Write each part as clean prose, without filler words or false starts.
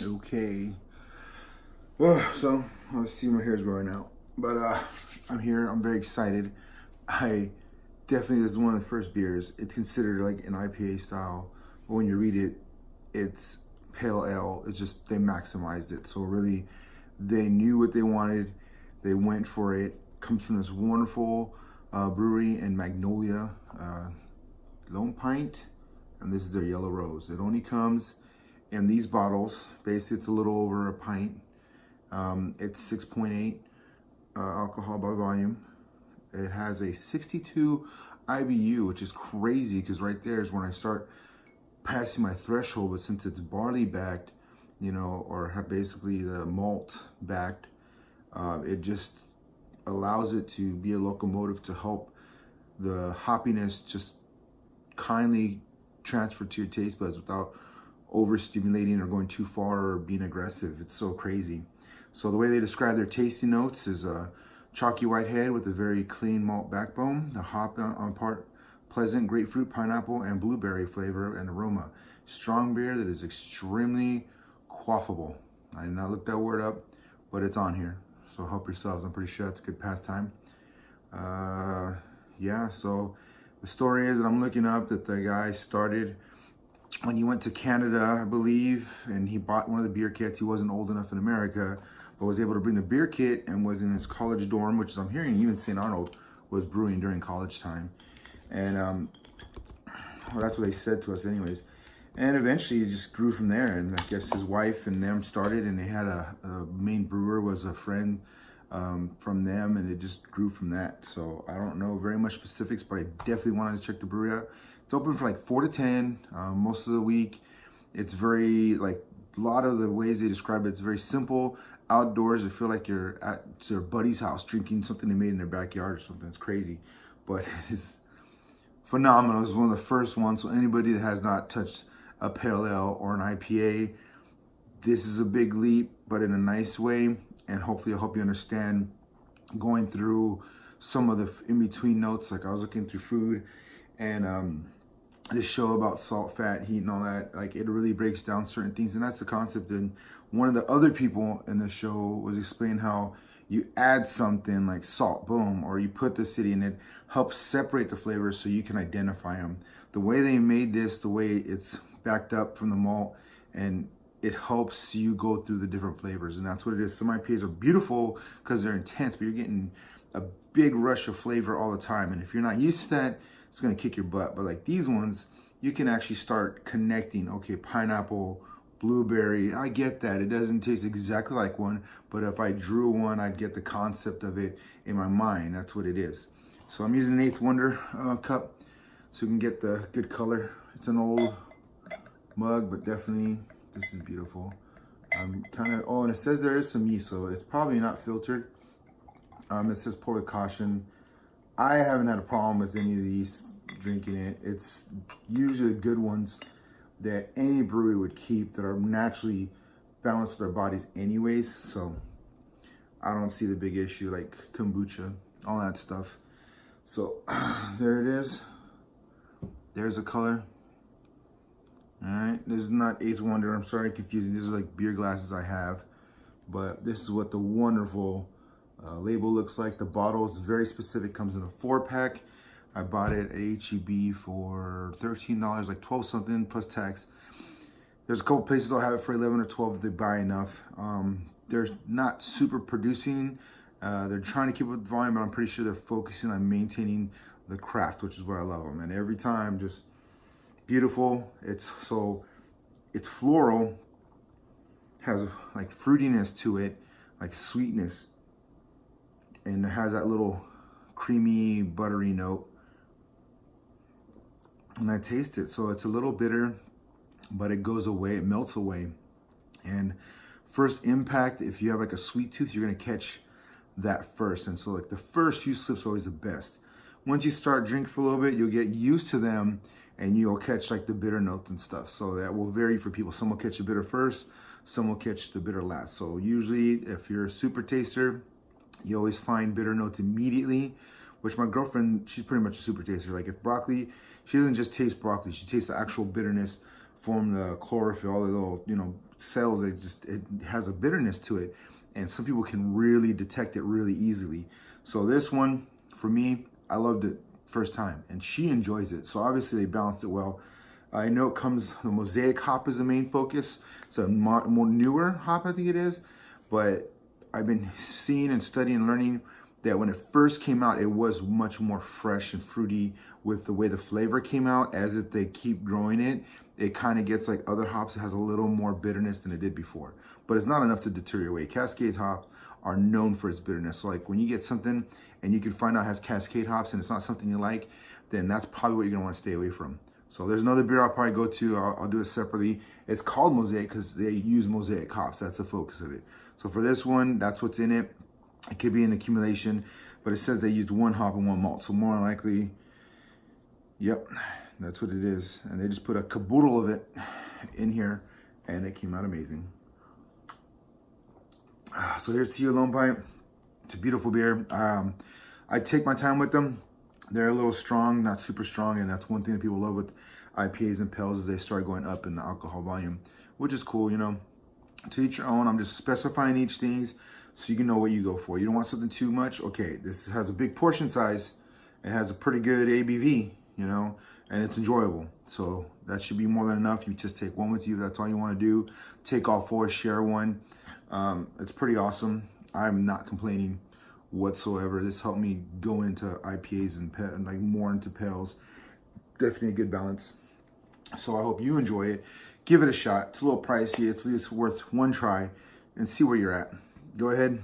Okay. So let's see, my hair's growing out, but I'm here. I'm very excited. I definitely, this is one of the first beers. It's considered like an IPA style, but when you read it, it's pale ale. It's just they maximized it. So really, they knew what they wanted. They went for it. Comes from this wonderful brewery in Magnolia, Lone Pint, and this is their Yellow Rose. It only comes in these bottles. Basically, it's a little over a pint. It's 6.8 alcohol by volume. It has a 62 IBU, which is crazy because right there is when I start passing my threshold. But since it's barley backed, or have basically the malt backed, it just allows it to be a locomotive to help the hoppiness just kindly transfer to your taste buds without overstimulating or going too far or being aggressive. It's so crazy. So the way they describe their tasting notes is a chalky white head with a very clean malt backbone. The hop on part pleasant grapefruit, pineapple, and blueberry flavor and aroma. Strong beer that is extremely quaffable. I did not look that word up, but it's on here. So help yourselves. I'm pretty sure it's a good pastime. Yeah, so the story is that I'm looking up that the guy started when he went to Canada, I believe, and he bought one of the beer kits. He wasn't old enough in America, but was able to bring the beer kit and was in his college dorm, which I'm hearing even St. Arnold was brewing during college time. And well, that's what they said to us anyways. And eventually it just grew from there. And I guess his wife and them started, and they had a main brewer was a friend from them, and it just grew from that. So I don't know very much specifics, but I definitely wanted to check the brewery out. It's open for like 4 to 10 most of the week. It's very, like, a lot of the ways they describe it, it's very simple. Outdoors, I feel like you're at your buddy's house drinking something they made in their backyard or something. It's crazy, but it's phenomenal. It's one of the first ones. So anybody that has not touched a pale ale or an IPA, this is a big leap, but in a nice way. And hopefully it'll help you understand going through some of the in-between notes. Like I was looking through food and this show about salt, fat, heat, and all that, like it really breaks down certain things. And that's the concept. And one of the other people in the show was explaining how you add something like salt, boom, or you put the city and it helps separate the flavors so you can identify them. The way they made this, the way it's backed up from the malt, and it helps you go through the different flavors. And that's what it is. Some IPAs are beautiful because they're intense, but you're getting a big rush of flavor all the time. And if you're not used to that, it's gonna kick your butt. But like these ones, you can actually start connecting. Okay, pineapple, blueberry, I get that. It doesn't taste exactly like one, but if I drew one, I'd get the concept of it in my mind. That's what it is. So I'm using an Eighth Wonder cup so you can get the good color. It's an old mug, but definitely this is beautiful. I'm kind of, oh, and it says there is some yeast, so it's probably not filtered. It says pour with caution. I haven't had a problem with any of these drinking it. It's usually the good ones that any brewery would keep that are naturally balanced with their bodies anyways. So I don't see the big issue like kombucha, all that stuff. So there it is. There's the color. All right, this is not Eighth Wonder. I'm sorry, confusing. These are like beer glasses I have, but this is what the wonderful label looks like. The bottle is very specific, comes in a 4-pack. I bought it at HEB for $13, like 12 something plus tax. There's a couple places I'll have it for 11 or 12 if they buy enough. They're not super producing. They're trying to keep up with volume, but I'm pretty sure they're focusing on maintaining the craft, which is what I love them. And every time, just beautiful. It's floral, has like fruitiness to it, like sweetness, and it has that little creamy, buttery note. And I taste it, so it's a little bitter, but it goes away, it melts away. And first impact, if you have like a sweet tooth, you're gonna catch that first. And so like the first few sips are always the best. Once you start drinking for a little bit, you'll get used to them and you'll catch like the bitter notes and stuff. So that will vary for people. Some will catch the bitter first, some will catch the bitter last. So usually if you're a super taster, you always find bitter notes immediately, which my girlfriend, she's pretty much a super taster. Like if broccoli, she doesn't just taste broccoli, she tastes the actual bitterness form the chlorophyll, all the little, cells. It has a bitterness to it. And some people can really detect it really easily. So this one, for me, I loved it first time, and she enjoys it. So obviously they balance it well. I know the Mosaic hop is the main focus. It's a more newer hop, I think it is. But I've been seeing and studying and learning that when it first came out, it was much more fresh and fruity with the way the flavor came out. As they keep growing it, it kind of gets like other hops. It has a little more bitterness than it did before, but it's not enough to deter you away. Cascade hops are known for its bitterness. So like when you get something and you can find out it has Cascade hops and it's not something you like, then that's probably what you're gonna want to stay away from. So there's another beer I'll probably go to. I'll do it separately. It's called Mosaic because they use Mosaic hops. That's the focus of it. So for this one, that's what's in it. It could be an accumulation, but it says they used 1 hop and 1 malt. So more than likely, yep, that's what it is. And they just put a caboodle of it in here, and it came out amazing. So here's to you, Lone Pint. It's a beautiful beer. I take my time with them. They're a little strong, not super strong, and that's one thing that people love with IPAs and Pels is they start going up in the alcohol volume, which is cool, To each your own. I'm just specifying each things so you can know what you go for. You don't want something too much. Okay, this has a big portion size. It has a pretty good ABV, and it's enjoyable. So that should be more than enough. You just take one with you. That's all you want to do. Take all 4, share one. It's pretty awesome. I'm not complaining whatsoever. This helped me go into IPAs and like more into Pels. Definitely a good balance. So I hope you enjoy it. Give it a shot. It's a little pricey. It's at least worth one try and see where you're at. Go ahead,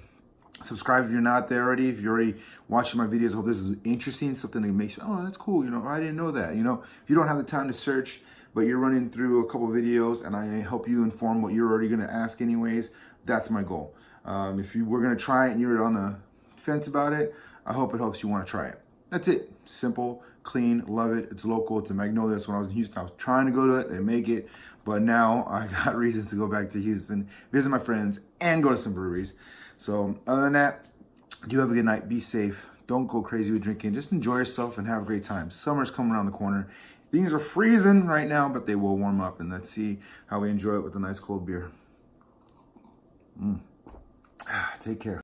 subscribe if you're not there already. If you're already watching my videos, I hope this is interesting, something that makes you, oh, that's cool, I didn't know that. If you don't have the time to search, but you're running through a couple of videos and I help you inform what you're already gonna ask anyways, that's my goal. If you were gonna try it and you're on the fence about it, I hope it helps you wanna try it. That's it, simple, clean, love it. It's local, it's in Magnolia. So when I was in Houston, I was trying to go to it and make it, but now I got reasons to go back to Houston, visit my friends, and go to some breweries. So other than that, you have a good night. Be safe. Don't go crazy with drinking. Just enjoy yourself and have a great time. Summer's coming around the corner. Things are freezing right now, but they will warm up. And let's see how we enjoy it with a nice cold beer. Take care.